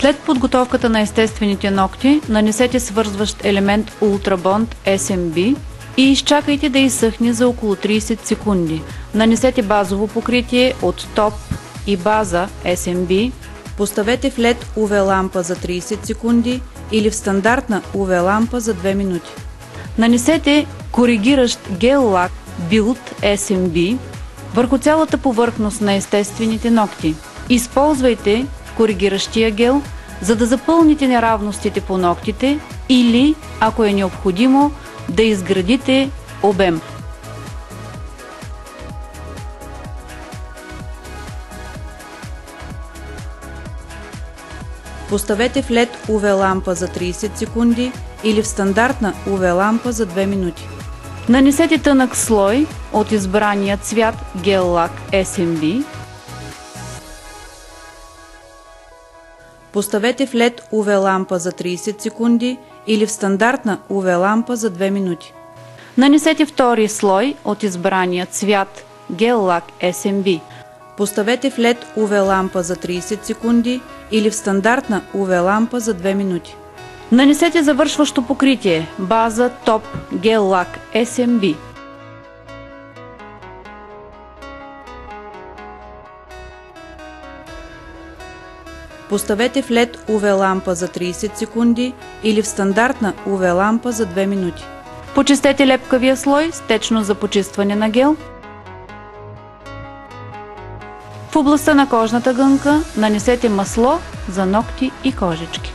След подготовката на естествените ногти, нанесете свързващ елемент Ultra Bond SMB и изчакайте да изсъхне за около 30 секунди. Нанесете базово покритие от топ и база SMB. Поставете в LED UV лампа за 30 секунди или в стандартна UV лампа за 2 минути. Нанесете коригиращ гел лак Build SMB върху цялата повърхност на естествените ногти. Използвайте коригиращия гел, за да запълните неравностите по ногтите или, ако е необходимо, да изградите обем. Поставете в LED UV лампа за 30 секунди или в стандартна UV лампа за 2 минути. Нанесете тънък слой от избрания цвят гел лак SMB. Поставете в LED UV лампа за 30 секунди или в стандартна UV лампа за 2 минути. Нанесете втори слой от избрания цвят гел лак SMB. Поставете в LED UV лампа за 30 секунди или в стандартна UV лампа за 2 минути. Нанесете завършващо покритие база топ гел лак SMB. Поставете в LED UV лампа за 30 секунди или в стандартна UV лампа за 2 минути. Почистете лепкавия слой с течно за почистване на гел. В областта на кожната гънка нанесете масло за ногти и кожички.